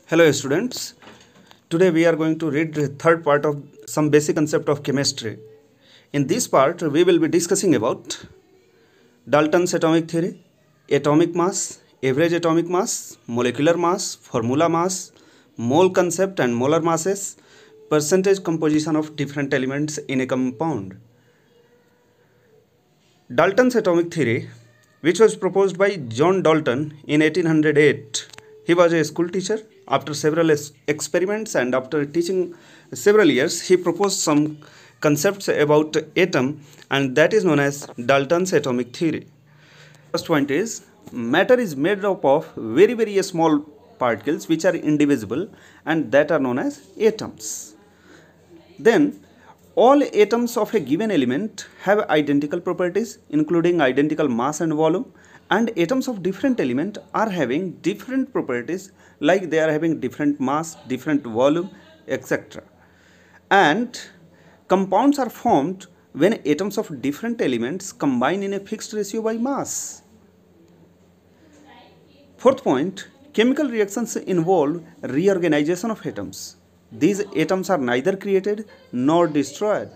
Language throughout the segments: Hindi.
Hello students, today we are going to read the third part of some basic concept of chemistry. In this part we will be discussing about Dalton's atomic theory, atomic mass, average atomic mass, molecular mass, formula mass, mole concept and molar masses, percentage composition of different elements in a compound. Dalton's atomic theory, which was proposed by John Dalton in 1808. He was a school teacher. After several experiments and after teaching several years, he proposed some concepts about atom, and that is known as Dalton's atomic theory. First point is, matter is made up of very small particles which are indivisible and that are known as atoms. Then all atoms of a given element have identical properties including identical mass and volume, and atoms of different element are having different properties like they are having different mass, different volume, etc. And compounds are formed when atoms of different elements combine in a fixed ratio by mass. Fourth point, chemical reactions involve reorganization of atoms. These atoms are neither created nor destroyed.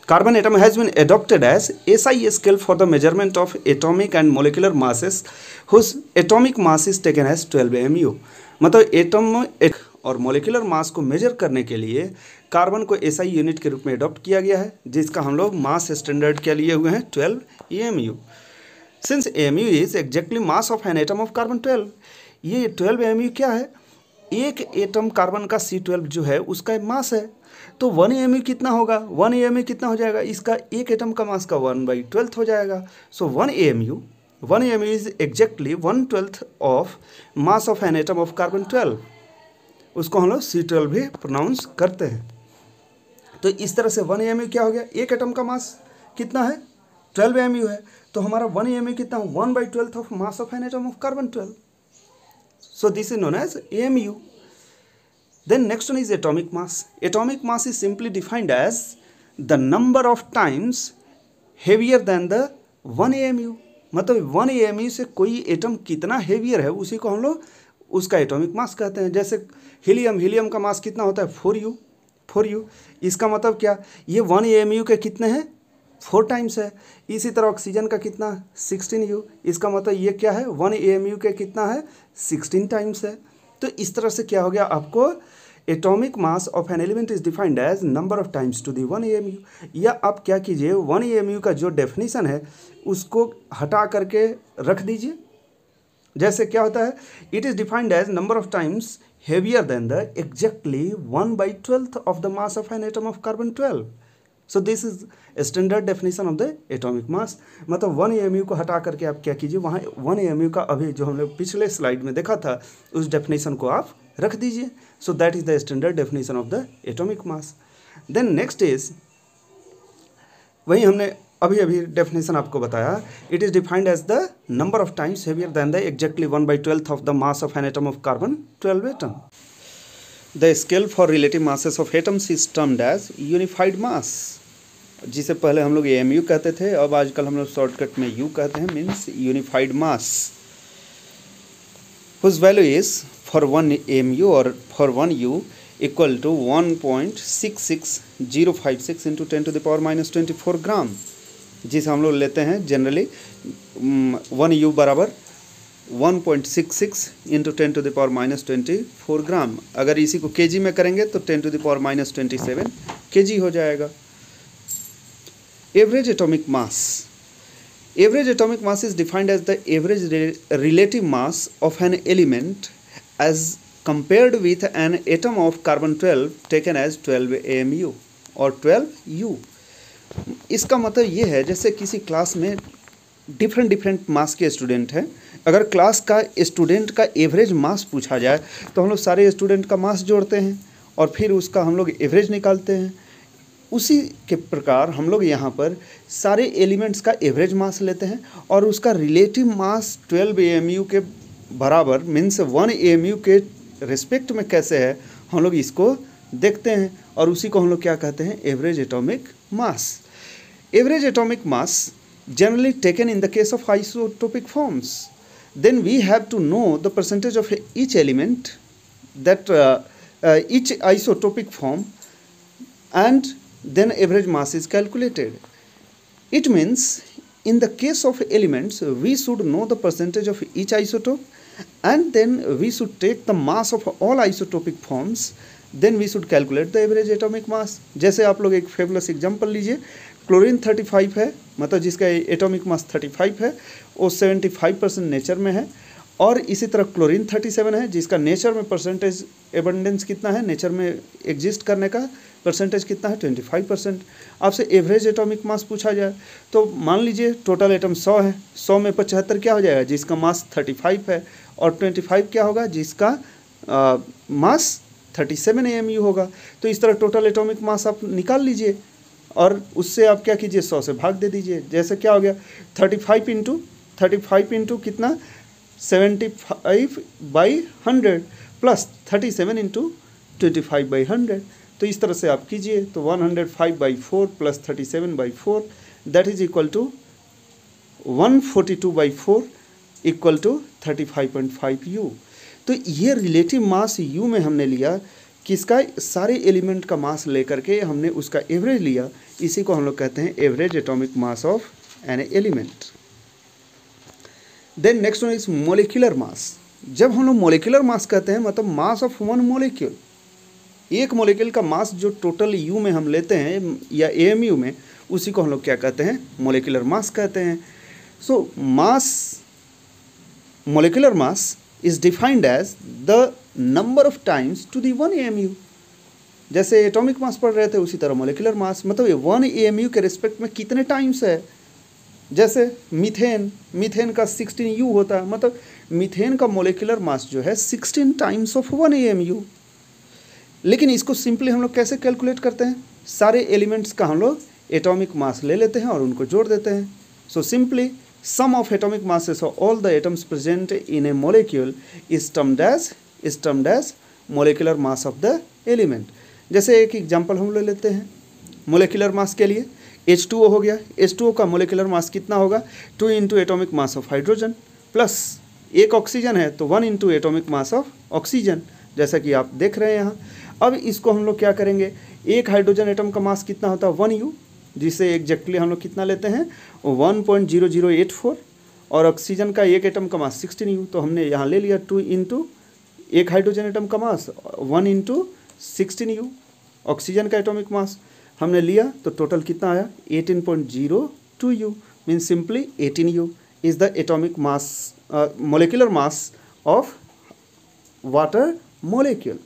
Carbon atom has been adopted as SI scale for the measurement of atomic and molecular masses whose atomic mass is taken as 12 mu. मतलब एटम और मोलिकुलर मास को मेजर करने के लिए कार्बन को SI यूनिट के रूप में अडॉप्ट किया गया है, जिसका हम लोग मास स्टैंडर्ड क्या लिए हुए हैं 12 mu. Since mu is exactly mass of an atom of carbon 12, ये 12 mu क्या है? एक एटम कार्बन का C12 जो है उसका मास है, तो 1 mu कितना होगा? 1 mu कितना हो जाएगा? इसका एक एटम का मास का 1/12 हो जाएगा. सो 1 mu is exactly 1/12 of mass of an atom of carbon 12. उसको हम लोग C12 भी प्रोनाउंस करते हैं. तो इस तरह से 1 mu क्या हो गया? एक एटम का मास कितना है? 12 mu है. तो हमारा 1 mu कितना? 1/12 of mass of an atom of carbon 12. So this is known as AMU. Then next one is atomic mass. Atomic mass is simply defined as the number of times heavier than the 1 AMU. मतलब 1 AMU से कोई एटम कितना हेवियर है उसी को हम लोग उसका एटॉमिक मास कहते हैं. जैसे हीलियम का मास कितना होता है? 4U. इसका मतलब क्या? ये 1 AMU के कितने हैं? 4 टाइम्स है. इसी तरह ऑक्सीजन का कितना? 16U. इसका मतलब ये क्या है? 1 AMU के कितना है? 16 टाइम्स है. तो इस तरह से क्या हो गया? आपको atomic mass of an element is defined as number of times to the 1 AMU. या आप क्या कीजिए, 1 AMU का जो डेफिनेशन है उसको हटा करके रख दीजिए. जैसे क्या होता है? It is defined as number of times heavier than the exactly 1/12 of the mass of an atom of carbon 12. So this is standard definition of the atomic mass. मतलब 1 AMU को हटा करके आप क्या कीजिए, वहाँ 1 AMU का अभी जो हमने पिछले स्लाइड में देखा था उस डेफिनेशन को आप रख दीजिए. So that is the standard definition of the atomic mass. Then next is, वही हमने अभी डेफिनेशन आपको बताया. It is defined as the number of times heavier than the exactly 1/12 of the mass of an atom of carbon 12 atom. The scale for relative masses of atoms is termed as unified mass, जिसे पहले हम लोग AMU कहते थे, अब आजकल हम लोग शॉर्टकट में U कहते हैं, means unified mass. Whose value is for 1 AMU और for 1 U equal to 1.66056 into 10⁻⁻24 gram, जिसे हम लोग लेते हैं जनरली 1 U बराबर 1.66 इंटू 10⁻⁻24 ग्राम. अगर इसी को kg में करेंगे तो 10⁻⁻27 kg हो जाएगा. Average atomic mass. Average atomic mass is defined as the average relative mass of an element as compared with an atom of carbon 12 taken as 12 AMU और 12U. इसका मतलब ये है, जैसे किसी क्लास में डिफरेंट मास के स्टूडेंट हैं. अगर क्लास का स्टूडेंट का एवरेज मास पूछा जाए तो हम लोग सारे स्टूडेंट का मास जोड़ते हैं और फिर उसका हम लोग एवरेज निकालते हैं. उसी के प्रकार हम लोग यहाँ पर सारे एलिमेंट्स का एवरेज मास लेते हैं और उसका रिलेटिव मास 12 AMU के बराबर मीन्स 1 AMU के रिस्पेक्ट में कैसे है हम लोग इसको देखते हैं, और उसी को हम लोग क्या कहते हैं? Average atomic mass. Average atomic mass generally taken in the case of isotopic forms. then we have to know the percentage of each element, that each isotopic form, and then average mass is calculated. It means in the case of elements we should know the percentage of each isotope, and then we should take the mass of all isotopic forms, then we should calculate the average atomic mass. जैसे आप लोग एक फेबुलस एग्जांपल लीजिए, क्लोरीन 35 है, मतलब जिसका एटॉमिक मास 35 है, वो 75% नेचर में है, और इसी तरह क्लोरीन 37 है जिसका नेचर में परसेंटेज एबंडेंस कितना है, नेचर में एग्जिस्ट करने का परसेंटेज कितना है, 25%। आपसे एवरेज एटॉमिक मास पूछा जाए तो मान लीजिए टोटल एटम 100 है, 100 में 75 क्या हो जाएगा, जिसका मास 35 है, और 25 क्या होगा, जिसका मास 37 AMU होगा। तो इस तरह टोटल एटॉमिक मास आप निकाल लीजिए और उससे आप क्या कीजिए, 100 से भाग दे दीजिए। जैसे क्या हो गया, 35 इंटू कितना, 75/100 प्लस 37 इंटू 25/100। तो इस तरह से आप कीजिए तो 105/4 plus 37/4 that is equal to 142/4 equal to 35.5 U। तो ये रिलेटिव मास U में हमने लिया, किसका, सारे एलिमेंट का मास लेकर के हमने उसका एवरेज लिया, इसी को हम लोग कहते हैं average atomic mass of an element. Then next one is molecular mass. जब हम लोग मोलिकुलर मास कहते हैं मतलब मास ऑफ वन मोलिक्यूल, एक मोलिक्यूल का मास जो टोटल U में हम लेते हैं या AMU में, उसी को हम लोग क्या कहते हैं, मोलिकुलर मास कहते हैं। So mass, molecular mass is defined as the number of times to the 1 AMU। जैसे एटॉमिक मास पढ़ रहे थे उसी तरह मोलिकुलर मास, मतलब ये 1 AMU के रिस्पेक्ट में कितने टाइम्स है। जैसे मीथेन का 16 U होता है, मतलब मीथेन का मोलिकुलर मास जो है 16 टाइम्स ऑफ 1 AMU। लेकिन इसको सिंपली हम लोग कैसे कैलकुलेट करते हैं, सारे एलिमेंट्स का हम लोग एटॉमिक मास ले लेते हैं और उनको जोड़ देते हैं। So simply sum of atomic masses of all the atoms present in a molecule is termed as molecular mass of the element. जैसे एक एग्जांपल हम ले लेते हैं मोलिकुलर मास के लिए, H2O हो गया, H2O का मोलिकुलर मास कितना होगा, 2 into atomic mass of hydrogen, plus एक ऑक्सीजन है तो 1 into atomic mass of oxygen, जैसा कि आप देख रहे हैं यहाँ। अब इसको हम लोग क्या करेंगे, एक हाइड्रोजन एटम का मास कितना होता है, 1 U, जिसे एग्जैक्टली हम लोग कितना लेते हैं, 1.0084, और ऑक्सीजन का एक एटम का मास 16 U, तो हमने यहाँ ले लिया 2 इंटू एक हाइड्रोजन एटम का मास 1 इंटू 16 U, ऑक्सीजन का एटॉमिक मास हमने लिया तो टोटल कितना आया, 18.02 U, mean simply 18 U is the atomic mass, molecular mass of water molecule.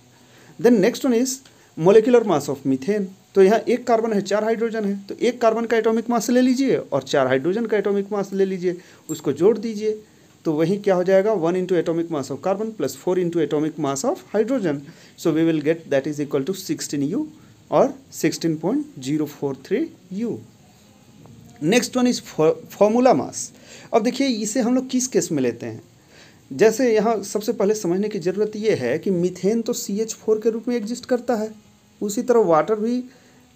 Then next one is molecular mass of methane. तो यहाँ एक कार्बन है, 4 हाइड्रोजन है, तो एक कार्बन का एटॉमिक मास ले लीजिए और 4 हाइड्रोजन का एटॉमिक मास ले लीजिए, उसको जोड़ दीजिए तो वही क्या हो जाएगा, 1 into atomic mass of carbon plus 4 into atomic mass of hydrogen. So we will get that is equal to 16 U और 16.043 U। Next one is formula mass. अब देखिए इसे हम लोग किस केस में लेते हैं, जैसे यहाँ सबसे पहले समझने की ज़रूरत ये है कि मीथेन तो CH4 के रूप में एग्जिस्ट करता है, उसी तरह वाटर भी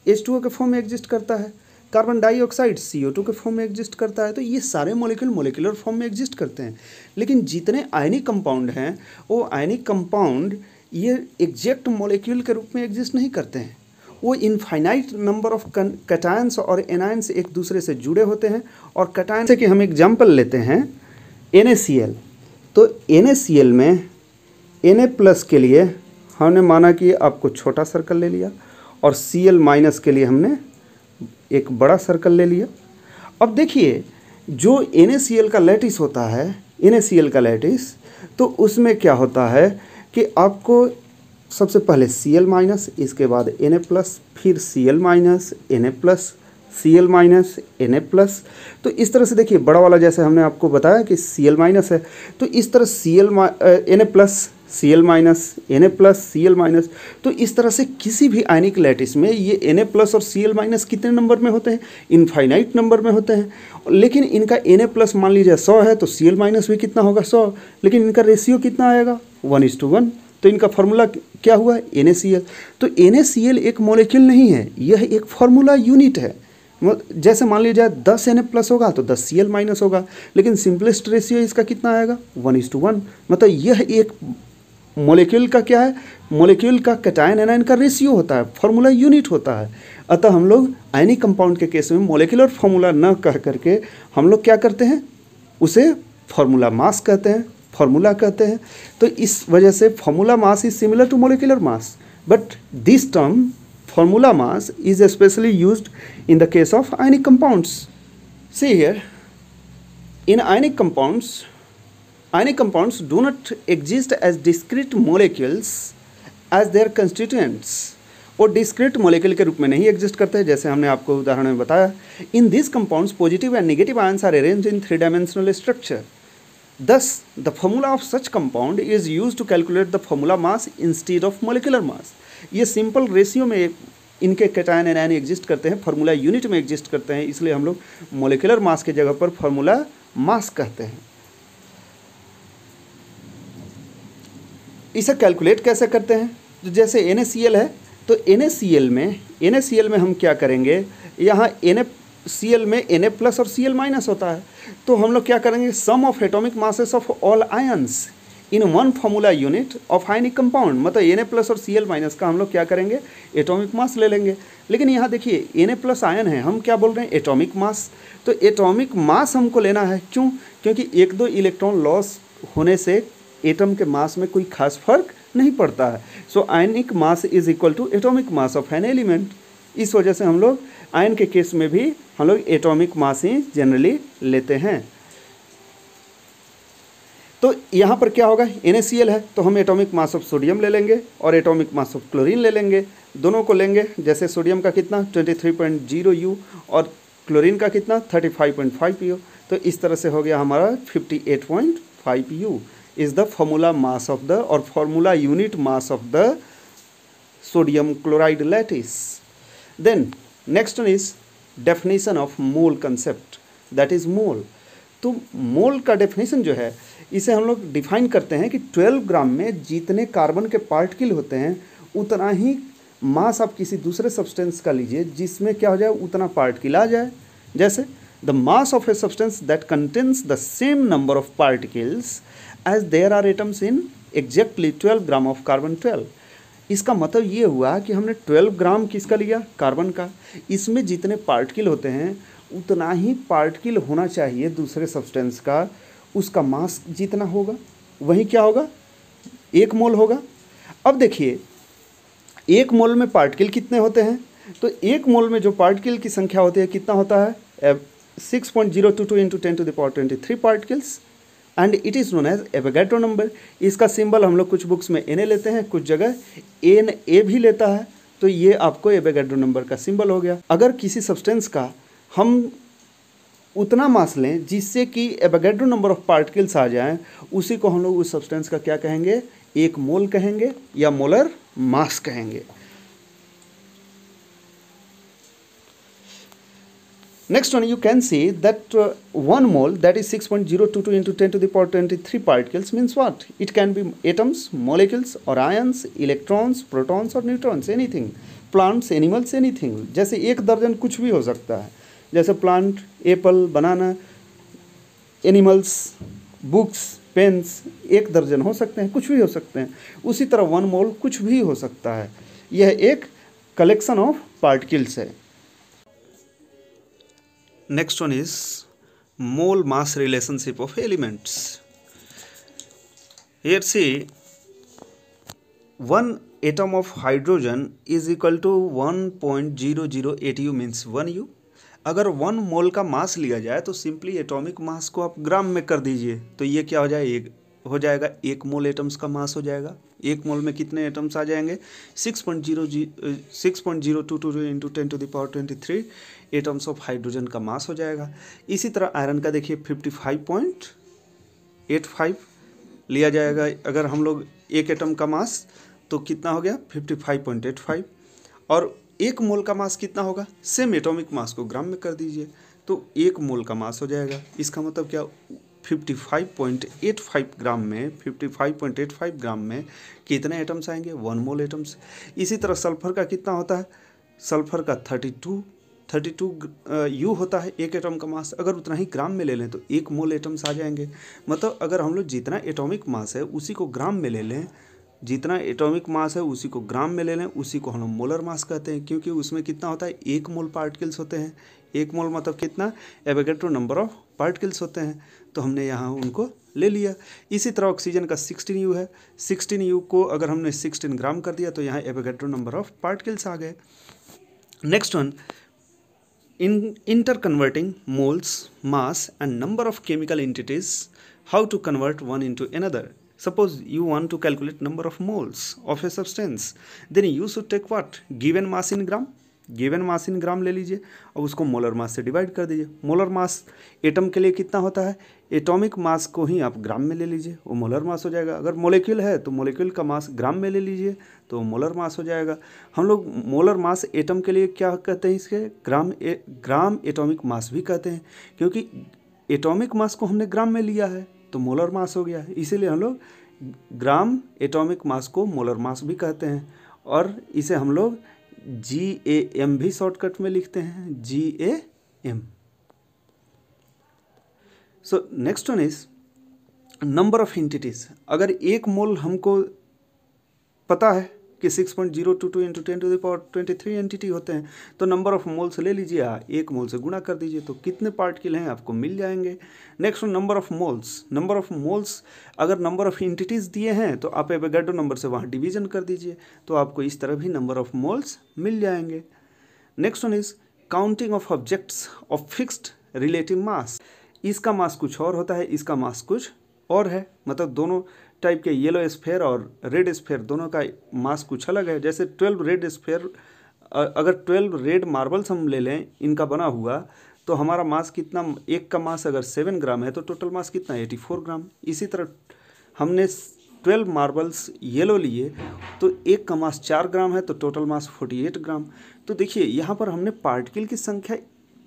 H2O के फॉर्म में एग्जिस्ट करता है, कार्बन डाइऑक्साइड CO2 के फॉर्म में एग्जिस्ट करता है। तो ये सारे मॉलिक्यूल मोलिकुलर फॉर्म में एग्जिस्ट करते हैं, लेकिन जितने आयनिक कंपाउंड हैं वो आयनिक कंपाउंड ये एग्जैक्ट मॉलिक्यूल के रूप में एग्जिस्ट नहीं करते हैं, वो इनफाइनाइट नंबर ऑफ कैटायंस और एनायंस एक दूसरे से जुड़े होते हैं। और कैटायन से कि हम एग्जाम्पल लेते हैं NaCl, तो NaCl में Na+ के लिए हमने माना कि आपको छोटा सर्कल ले लिया और Cl- के लिए हमने एक बड़ा सर्कल ले लिया। अब देखिए जो NaCl का लैटिस होता है, NaCl का लैटिस, तो उसमें क्या होता है कि आपको सबसे पहले Cl-, इसके बाद Na+, फिर Cl-, Na+, Cl-, Na+। तो इस तरह से देखिए बड़ा वाला जैसे हमने आपको बताया कि Cl- है, तो इस तरह Na+, Cl-, Na+, Cl-। तो इस तरह से किसी भी आयनिक लैटिस में ये Na+ और Cl- कितने नंबर में होते हैं, इनफाइनाइट नंबर में होते हैं। लेकिन इनका Na+ मान लीजिए 100 है तो Cl- भी कितना होगा, 100, लेकिन इनका रेशियो कितना आएगा, 1:1। तो इनका फार्मूला क्या हुआ, NaCl। तो NaCl एक मॉलिक्यूल नहीं है, यह एक फार्मूला यूनिट है, जैसे मान लीजिए 10 Na+ होगा तो 10 Cl- होगा, लेकिन सिंपलेस्ट रेशियो इसका कितना आएगा 1:1। मतलब यह एक मॉलिक्यूल का क्या है, मॉलिक्यूल का कैटायन एनायन का रेशियो होता है, फार्मूला यूनिट होता है। अतः हम लोग आयनिक कंपाउंड के केस में मॉलिक्यूलर फार्मूला न कह करके हम लोग क्या करते हैं, उसे फार्मूला मास कहते हैं, फार्मूला कहते हैं। तो इस वजह से formula mass is similar to molecular mass, but this term formula mass is especially used in the case of ionic compounds. See here, in ionic compounds do not exist as discrete molecules as their constituents. वो डिस्क्रीट मॉलिक्यूल के रूप में नहीं एग्जिस्ट करते हैं, जैसे हमने आपको उदाहरण में बताया। In this compounds positive and negative ions are arranged in 3-dimensional structure. Thus, the formula of such compound is used to calculate the formula mass instead of molecular mass. ये सिंपल रेशियो में इनके कैटायन एनायन एग्जिस्ट करते हैं, फार्मूला यूनिट में एग्जिस्ट करते हैं, इसलिए हम लोग मोलिकुलर मास के जगह पर फार्मूला मास कहते हैं। इसे कैलकुलेट कैसे करते हैं, तो जैसे NaCl है तो NaCl में हम क्या करेंगे, यहाँ NaCl में Na+ और Cl- होता है, तो हम लोग क्या करेंगे, sum of atomic masses of all ions in one formula unit of ionic compound. मतलब Na+ और Cl- का हम लोग क्या करेंगे, एटॉमिक मास ले लेंगे। लेकिन यहाँ देखिए Na+ आयन है, हम क्या बोल रहे हैं, एटॉमिक मास। तो एटॉमिक मास हमको लेना है, क्यों, क्योंकि 1-2 इलेक्ट्रॉन लॉस होने से एटम के मास में कोई खास फर्क नहीं पड़ता है। So ionic mass is equal to atomic mass of an element. इस वजह से हम लोग आयन के केस में भी हम लोग एटॉमिक मास ही जनरली लेते हैं। तो यहाँ पर क्या होगा, NaCl है तो हम एटॉमिक मास ऑफ सोडियम ले लेंगे और एटॉमिक मास ऑफ क्लोरीन ले लेंगे, दोनों को लेंगे। जैसे सोडियम का कितना 23.0 U और क्लोरीन का कितना 35.5 U, तो इस तरह से हो गया हमारा 58.5 U is the formula mass of the और formula unit mass of the sodium chloride lattice. Then next one is definition of mole concept, that is mole. तो मोल का डेफिनेशन जो है, इसे हम लोग डिफाइन करते हैं कि 12 ग्राम में जितने कार्बन के पार्टिकल होते हैं उतना ही मास आप किसी दूसरे सब्सटेंस का लीजिए जिसमें क्या हो जाए, उतना पार्टिकल आ जाए। जैसे the mass of a substance that contains the same number of particles as there are atoms in exactly 12 gram of carbon 12। इसका मतलब ये हुआ कि हमने 12 ग्राम किसका लिया, कार्बन का। इसमें जितने पार्टिकल होते हैं उतना ही पार्टिकल होना चाहिए दूसरे सब्सटेंस का, उसका मास जितना होगा वही क्या होगा, 1 मोल होगा। अब देखिए 1 मोल में पार्टिकल कितने होते हैं, तो 1 मोल में जो पार्टिकल की संख्या होती है कितना होता है 6.022 into 10⁻23 particles, and it is known as Avogadro number. इसका सिंबल हम लोग कुछ बुक्स में Na लेते हैं, कुछ जगह Na भी लेता है, तो ये आपको एवोगैड्रो नंबर का सिंबल हो गया। अगर किसी सब्सटेंस का हम उतना मास लें जिससे कि एवोगैड्रो नंबर ऑफ पार्टिकल्स आ जाएं, उसी को हम लोग उस सब्सटेंस का क्या कहेंगे, 1 मोल कहेंगे या मोलर मास कहेंगे। Next one, you can see that 1 mole, that is 6.022 into 10⁻23 particles, means what? It can be atoms, molecules or ions, electrons, protons or neutrons, anything, plants, animals, anything। जैसे 1 दर्जन कुछ भी हो सकता है, जैसे प्लांट, एप्पल, बनाना, एनिमल्स, बुक्स, पेन्स, 1 दर्जन हो सकते हैं, कुछ भी हो सकते हैं। उसी तरह 1 मोल कुछ भी हो सकता है। यह एक कलेक्शन ऑफ पार्टिकल्स है। Next one is mole mass relationship of elements. Here see, 1 atom of hydrogen is equal to 1.008 U, means 1 U। अगर 1 मोल का मास लिया जाए तो सिंपली एटॉमिक मास को आप ग्राम में कर दीजिए, तो ये क्या हो जाएगा 1 मोल एटम्स का मास हो जाएगा। 1 मोल में कितने एटम्स आ जाएंगे, 6.022 इंटू 10⁻23 एटम्स ऑफ हाइड्रोजन का मास हो जाएगा। इसी तरह आयरन का देखिए 55.85 लिया जाएगा। अगर हम लोग 1 एटम का मास तो कितना हो गया 55.85, और 1 मोल का मास कितना होगा, सेम एटॉमिक मास को ग्राम में कर दीजिए तो 1 मोल का मास हो जाएगा। इसका मतलब क्या, 55.85 ग्राम में 55.85 ग्राम में कितने एटम्स आएंगे, 1 मोल एटम्स। इसी तरह सल्फर का कितना होता है, सल्फर का 32 यू होता है एक एटम का मास। अगर उतना ही ग्राम में ले लें तो 1 मोल एटम्स आ जाएंगे। मतलब अगर हम लोग जितना एटॉमिक मास है उसी को ग्राम में ले लें, जितना एटॉमिक मास है उसी को ग्राम में ले लें, उसी को हम लोग मोलर मास कहते हैं, क्योंकि उसमें कितना होता है 1 मोल पार्टिकल्स होते हैं। 1 मोल मतलब कितना, एवोगैड्रो नंबर ऑफ पार्टिकल्स होते हैं, तो हमने यहाँ उनको ले लिया। इसी तरह ऑक्सीजन का 16 यू है, 16 यू को अगर हमने 16 ग्राम कर दिया तो यहाँ एवोगैड्रो नंबर ऑफ पार्टिकल्स आ गए। Next one, in interconverting moles, mass and number of chemical entities, how to convert one into another. Suppose you want to calculate number of moles of a substance, then you should take what, given mass in gram, given mass in gram ले लीजिए और उसको मोलर मास से डिवाइड कर दीजिए। मोलर मास एटम के लिए कितना होता है, एटॉमिक मास को ही आप ग्राम में ले लीजिए, वो मोलर मास हो जाएगा। अगर मोलेक्यूल है तो मोलेक्यूल का मास ग्राम में ले लीजिए तो मोलर मास हो जाएगा। हम लोग मोलर मास एटम के लिए क्या कहते हैं, इसके ग्राम एटॉमिक मास भी कहते हैं, क्योंकि एटॉमिक मास को हमने ग्राम में लिया है तो मोलर मास हो गया है। इसीलिए हम लोग ग्राम एटॉमिक मास को मोलर मास भी कहते हैं, और इसे हम लोग GAM भी शॉर्टकट में लिखते हैं, GAM। So next one is number of entities. अगर 1 मोल हमको पता है कि 6.022 इंटू 10⁻23 एंटिटी होते हैं, तो नंबर ऑफ मोल्स ले लीजिए, 1 मोल से गुणा कर दीजिए तो कितने पार्टिकल हैं आपको मिल जाएंगे। Next number of moles, number of moles अगर नंबर ऑफ एंटिटीज़ दिए हैं तो आप एवोगैड्रो नंबर से वहाँ डिवीजन कर दीजिए तो आपको इस तरह भी नंबर ऑफ मोल्स मिल जाएंगे। Next one is counting of objects of fixed relative mass. इसका मास कुछ और होता है, इसका मास कुछ और है, मतलब दोनों टाइप के येलो स्फेयर और रेड स्फेयर दोनों का मास कुछ अलग है। जैसे 12 रेड स्फेयर, अगर 12 रेड मार्बल्स हम ले लें इनका बना हुआ, तो हमारा मास कितना, एक का मास अगर 7 ग्राम है तो टोटल मास कितना, 84 ग्राम। इसी तरह हमने 12 मार्बल्स येलो लिए तो एक का मास 4 ग्राम है तो टोटल मास 48 ग्राम। तो देखिए यहाँ पर हमने पार्टिकल की संख्या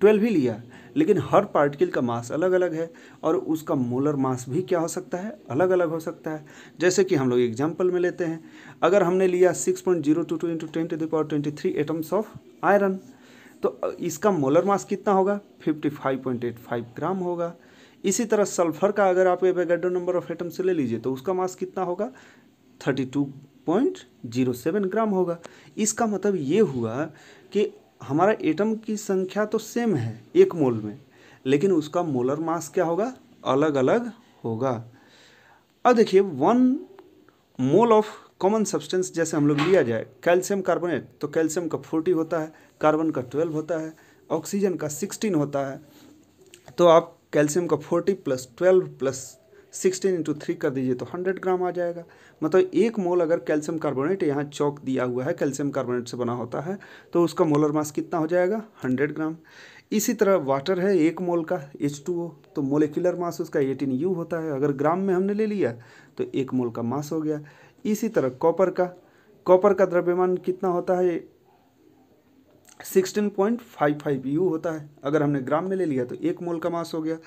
12 ही लिया, लेकिन हर पार्टिकल का मास अलग अलग है और उसका मोलर मास भी क्या हो सकता है, अलग अलग हो सकता है। जैसे कि हम लोग एग्जांपल में लेते हैं, अगर हमने लिया 6.022 इंटू 10⁻23 एटम्स ऑफ आयरन, तो इसका मोलर मास कितना होगा, 55.85 ग्राम होगा। इसी तरह सल्फर का अगर आप एवोगैड्रो नंबर ऑफ एटम से ले लीजिए तो उसका मास कितना होगा, 32.07 ग्राम होगा। इसका मतलब ये हुआ कि हमारा एटम की संख्या तो सेम है 1 मोल में, लेकिन उसका मोलर मास क्या होगा, अलग अलग होगा। अब देखिए 1 मोल ऑफ कॉमन सब्सटेंस जैसे हम लोग लिया जाए कैल्शियम कार्बोनेट, तो कैल्शियम का 40 होता है, कार्बन का 12 होता है, ऑक्सीजन का 16 होता है। तो आप कैल्शियम का 40 + 12 + 16 इंटू 3 कर दीजिए तो 100 ग्राम आ जाएगा। मतलब 1 मोल अगर कैल्शियम कार्बोनेट, यहाँ चौक दिया हुआ है, कैल्शियम कार्बोनेट से बना होता है, तो उसका मोलर मास कितना हो जाएगा, 100 ग्राम। इसी तरह वाटर है 1 मोल का H2O, तो मोलिकुलर मास उसका 18 U होता है। अगर ग्राम में हमने ले लिया तो 1 मोल का मास हो गया। इसी तरह कॉपर का द्रव्यमान कितना होता है, 16.55 U होता है। अगर हमने ग्राम में ले लिया तो 1 मोल का मास हो गया।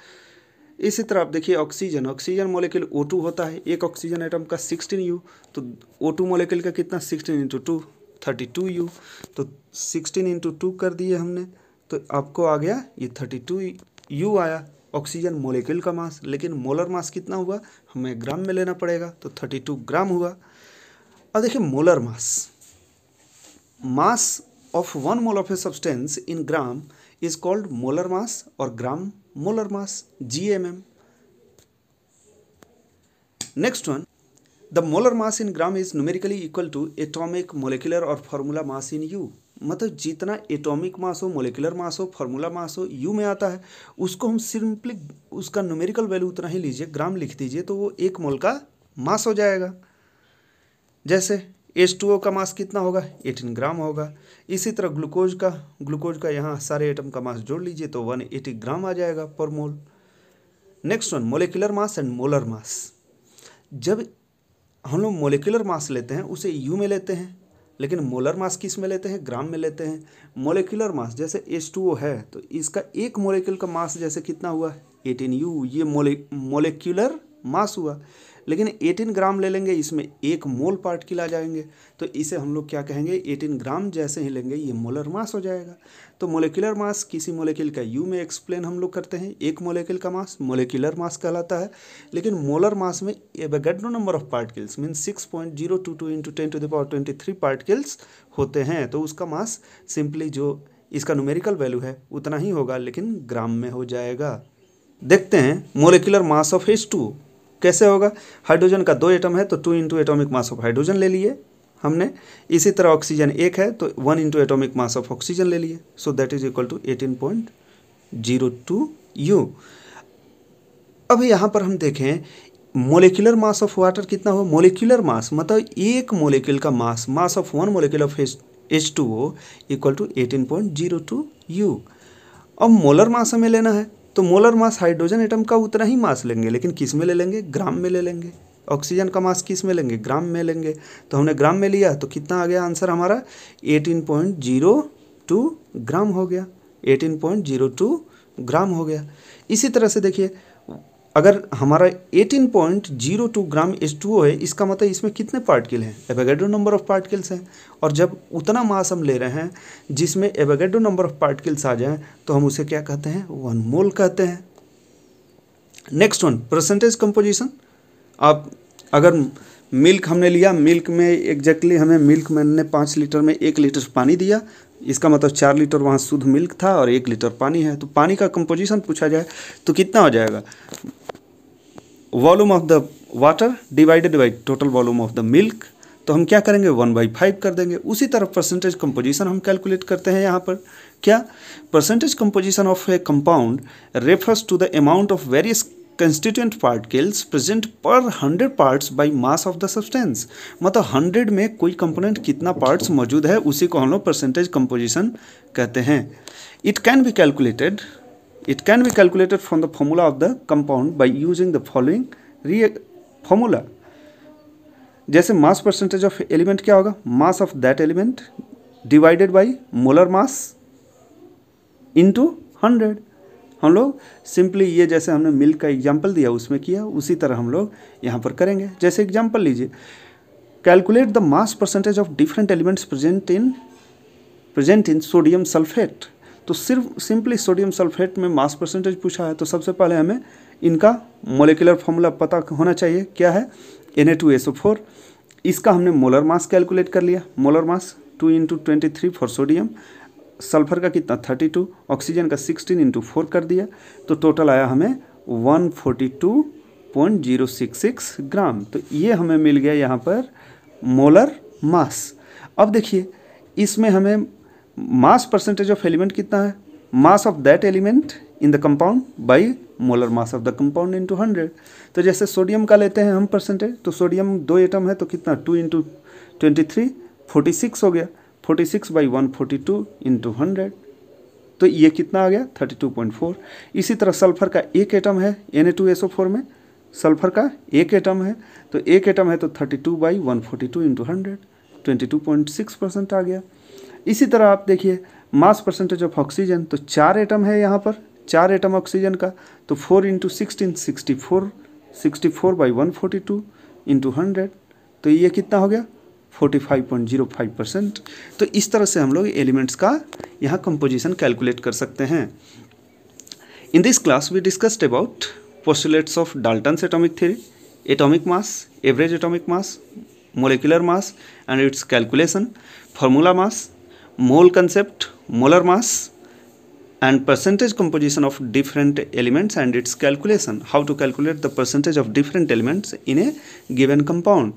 इसी तरह आप देखिए ऑक्सीजन मोलेक्यूल O2 होता है, एक ऑक्सीजन एटम का 16 U, तो O2 मोलेक्यूल का कितना, 16 × 2 32 U, तो 16 × 2 कर दिए हमने तो आपको आ गया ये 32 U आया ऑक्सीजन मोलेक्यूल का मास। लेकिन मोलर मास कितना हुआ, हमें ग्राम में लेना पड़ेगा तो 32 ग्राम हुआ। अब देखिए molar mass of 1 mole of a substance in gram is called molar mass or gram molar mass, GMM. Next one, the molar mass in gram is numerically equal to atomic, molecular और formula mass in U. मतलब जितना एटॉमिक मास हो, मोलिकुलर मास हो, फार्मूला मास हो, यू में आता है, उसको हम सिंपली उसका न्यूमेरिकल वैल्यू उतना ही लीजिए, ग्राम लिख दीजिए तो वो 1 मोल का मास हो जाएगा। जैसे H2O का मास कितना होगा, 18 ग्राम होगा। इसी तरह ग्लूकोज का यहाँ सारे एटम का मास जोड़ लीजिए तो 180 ग्राम आ जाएगा पर mole. Next one, molecular mass and molar mass. जब हम लोग मोलिकुलर मास लेते हैं उसे यू में लेते हैं, लेकिन मोलर मास किस में लेते हैं, ग्राम में लेते हैं। मोलिकुलर मास जैसे H2O है तो इसका एक मोलिक्यूल का मास जैसे कितना हुआ, 18 U, ये मोलिकुलर मास हुआ। लेकिन 18 ग्राम ले लेंगे, इसमें 1 मोल पार्टिकल आ जाएंगे, तो इसे हम लोग क्या कहेंगे, 18 ग्राम जैसे ही लेंगे ये मोलर मास हो जाएगा। तो मोलिकुलर मास किसी मोलिक्यूल का यू में एक्सप्लेन हम लोग करते हैं, एक मोलिक्यूल का मास मोलिकुलर मास कहलाता है। लेकिन मोलर मास में Avogadro number of particles mean 6.022 × 10⁻23 particles होते हैं, तो उसका मास सिंपली जो इसका न्यूमेरिकल वैल्यू है उतना ही होगा, लेकिन ग्राम में हो जाएगा। देखते हैं मोलिकुलर मास ऑफ H2 कैसे होगा। हाइड्रोजन का 2 एटम है तो 2 × एटॉमिक मास ऑफ हाइड्रोजन ले लिए हमने। इसी तरह ऑक्सीजन 1 है तो 1 × एटॉमिक मास ऑफ ऑक्सीजन ले लिए, so that is equal to 18.02 U। अब यहाँ पर हम देखें मोलिकुलर मास ऑफ वाटर कितना हो। मोलिकुलर मास मतलब एक मोलिक्यूल का mass of 1 molecule of H2O equal to 18.02 U। अब मोलर मास हमें लेना है, तो मोलर मास हाइड्रोजन एटम का उतना ही मास लेंगे, लेकिन किस में ले लेंगे, ग्राम में ले लेंगे। ऑक्सीजन का मास किस में लेंगे, ग्राम में लेंगे। तो हमने ग्राम में लिया तो कितना आ गया आंसर हमारा, 18.02 ग्राम हो गया, 18.02 ग्राम हो गया। इसी तरह से देखिए अगर हमारा 18.02 ग्राम H2O है, इसका मतलब इसमें कितने पार्टिकल हैं, एवोगाड्रो नंबर ऑफ पार्टिकल्स हैं। और जब उतना मास हम ले रहे हैं जिसमें एवोगाड्रो नंबर ऑफ पार्टिकल्स आ जाएं तो हम उसे क्या कहते हैं, 1 मोल कहते हैं। Next one percentage composition. आप अगर मिल्क हमने लिया, मिल्क में एग्जैक्टली हमें मिल्क मैन ने 5 लीटर में 1 लीटर पानी दिया, इसका मतलब 4 लीटर वहाँ शुद्ध मिल्क था और 1 लीटर पानी है, तो पानी का कंपोजिशन पूछा जाए तो कितना हो जाएगा, volume of the water divided by total volume of the milk. तो हम क्या करेंगे, 1/5 कर देंगे। उसी तरह परसेंटेज कंपोजिशन हम कैलकुलेट करते हैं यहाँ पर। क्या, percentage composition of a compound refers to the amount of various constituent particles present per 100 parts by mass of the substance. मतलब 100 में कोई कंपोनेंट कितना पार्ट्स मौजूद है उसी को हम लोग परसेंटेज कंपोजिशन कहते हैं। It can be calculated from the formula of the compound by using the following formula। जैसे मास परसेंटेज ऑफ एलिमेंट क्या होगा, mass of that element divided by molar mass into 100। हम लोग सिंपली ये जैसे हमने मिल्क का एग्जाम्पल दिया उसमें किया, उसी तरह हम लोग यहाँ पर करेंगे। जैसे एग्जाम्पल लीजिए, calculate the mass percentage of different elements present in sodium sulphate. तो सिर्फ सिंपली सोडियम सल्फेट में मास परसेंटेज पूछा है, तो सबसे पहले हमें इनका मोलिकुलर फॉर्मूला पता होना चाहिए। क्या है, Na2SO4। इसका हमने मोलर मास कैलकुलेट कर लिया, molar mass 2 × 23 for sodium. Sulphur का कितना 32, ऑक्सीजन का 16 × 4 कर दिया, तो टोटल आया हमें 142.066 ग्राम। तो ये हमें मिल गया यहाँ पर मोलर मास। अब देखिए इसमें हमें मास परसेंटेज ऑफ एलिमेंट कितना है, mass of that element in the compound by molar mass of the compound into 100। तो जैसे सोडियम का लेते हैं हम परसेंटेज, तो सोडियम 2 एटम है तो कितना 2 × 23 46 हो गया, 46/142 इंटू 100, तो ये कितना आ गया 32.4। इसी तरह सल्फर का 1 एटम है Na2SO4 में, सल्फर का 1 एटम है तो 1 एटम है तो 32/142 इंटू 100, 22.6% आ गया। इसी तरह आप देखिए मास परसेंटेज ऑफ ऑक्सीजन, तो 4 एटम है यहाँ पर, 4 एटम ऑक्सीजन का, तो 4 × 16 64/142 इंटू 100, तो ये कितना हो गया 45.05%। तो इस तरह से हम लोग एलिमेंट्स का यहाँ कंपोजिशन कैलकुलेट कर सकते हैं। In this class we discussed about postulates of Dalton's atomic theory, atomic mass, average atomic mass, molecular mass and its calculation, formula mass, mole concept, molar mass and percentage composition of different elements and its calculation, how to calculate the percentage of different elements in a given compound.